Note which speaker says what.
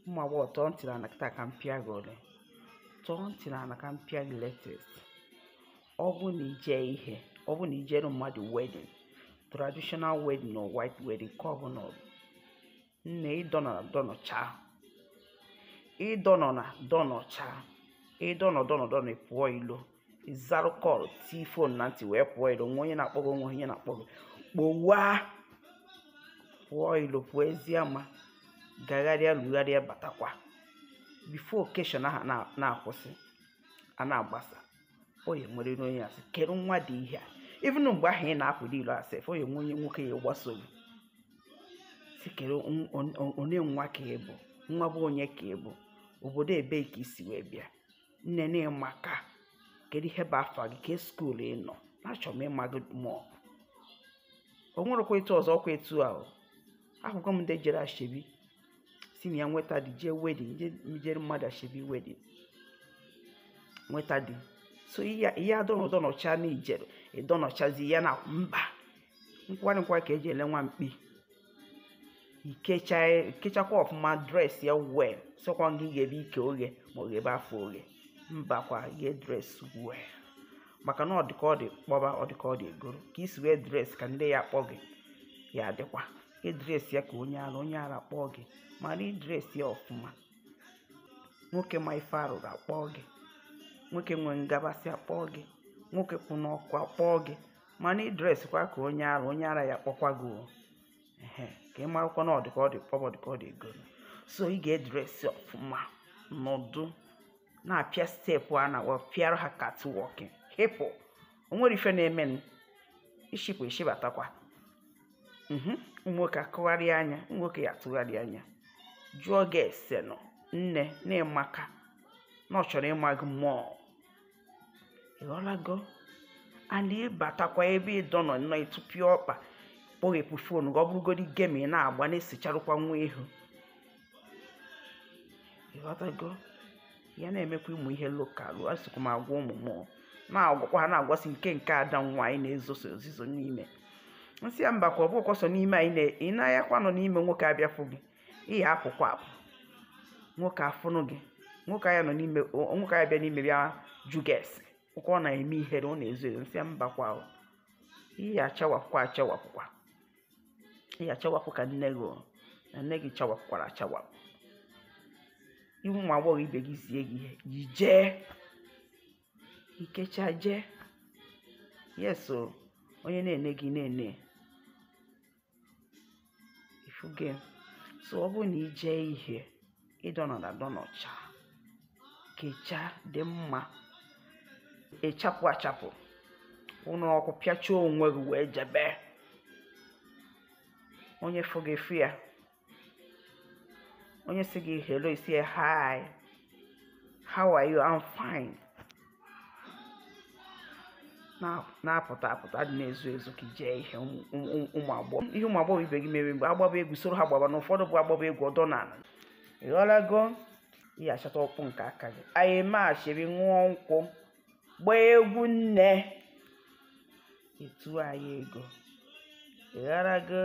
Speaker 1: ụmụ agbọghọ tọọ ntị na kịta ka mpịa gị ole tọọ ntị na ka mpịa gị latest. Ọ bụ na ije ihe ọ bụ na ijere mmadụ wedding, traditional wedding or white wedding ka ọ bụ na nne ịdọnọcha ịdọnọ pụọ ilo ịzarụ kọl tifon na ntị wee pụọ ilo nwe onye na-akpọ gị onwe onye na-akpọ gị kpowa pụọ ilo pụọ ezi ama gagharịa lugharịa batakwa bifo okeshọn ahụ na-akwụsị a na-agbasa onye nwere onye asị kedu nwa dị ihe a even mgbe ahụ ị na-apụ ilo asef onye nwe onye nwoke ya gbaso gị si kedu onye nwa ka ị bụ nwa bụ onye ka ị bụ obodo ebe ka isi wee bịa nne na-ịmaka kedu ihe bụ afọ gị ka skuul ị nọ na-achọ m ịma gị mụọ o nwerekwa etu ọzọ ọkwa etu ahụ akwụkwọ m ndị jere ashebi si na ya nweta dị jee wedin jere mmadụ ashebi wedin nweta dị so ihe adọnọcha na ijere ịdọnọchazi ya na mba nkwarịnkwa ka eji ele nwa mkpi ikechakwa ọfụma dres ya wel sọkwa gị ga-ebe ike oghe ma ọ ga-ebe afọ oghe mbakwa ge dres wel maka na ọ dịka ọ dị kpọba ọ dịka ọ dị egoro ka isi wee dres ka ndị ya akpọ gị ya adịkwa idres ya ka onye ara kpọọ gị mana idres ya ọfụma nwoke ma ife arụrụ akpọọ gị nwoke nwee ngabasị akpọọ gị nwoke kwụ n'ọkụ akpọọ gị mana idres kwa ka onye ara ya kpọkwa gị ka ị marakwa na ọ dịka ọ dị kpọba ọ dịka ọ dị egoro so ị ga-edresi ọfụma nọdụ na-apịa steepụ a na pịara ha catwalking hipụ o nwere ife na-eme ishipụ ishibatakwa nwoke akụgharịa anya nwoke ya atụgharị anya jụọ gị ese nọ nne na-ịmaka na ọ chọrọ ịma gị mmụọ ịghọlago ana ịbatakwa ebe ịdọ nọ nnọọ ịtụpịa ọkpa kpọghepụ fonu gị ọ bụrụgodi gem ị na-agba na-esicharụkwa nwa ihu ịghọtago ya na-emekwa ụmụ ihe lokalụ asịkwa m agwa ụmụ mmụọ na-agwakwa ha na-agwasị nke ada nwa anyị na-ezoso ozizo n'ime nsị ya mbakwa ọ bụkwa sọ n'ime anyị ị na-ayakwa nọ n'ime nwoke abịafụ gị ihe apụkwa apụ nwoke afụnụ gị nwoke anya nọ n'ime nwoke anya bịa n'ime bịa jụ gị ese ụkwa ọ na-eme ihere ọ na-ezo ezo nsị ya mbakwa ihe achawapụkwa ihe achawapụ ka nne gị na nne gị chawapụkwara achawapụ iwu ụmụ agbọghọ ibe gị zie gị ihe jee ikecha jee yeso onye na-ene gị na-ene ifuge so ọ bụrụ na ije ihe ịdọnọcha kecha dị mma achapụ ụnụ ọkụ pịachaa onwe gị wee jebe onye fụ gị fụ ya onye si gị hello isi hi how are you I'm fine na-apụta dị na-ezu ezu ka ijee ihe ụmụ agbọghọ ibe gị mere mgbe agbaba egwu soro ha gbaba na ụfọdụ bụ agbaba egwu ọdọ n'ala ịghọlago ihe achọta ọkpụ nke aka gị anyị maachiri ṅụọ nkwụ gbaa egwu nne etu anyị ego ịghọlago.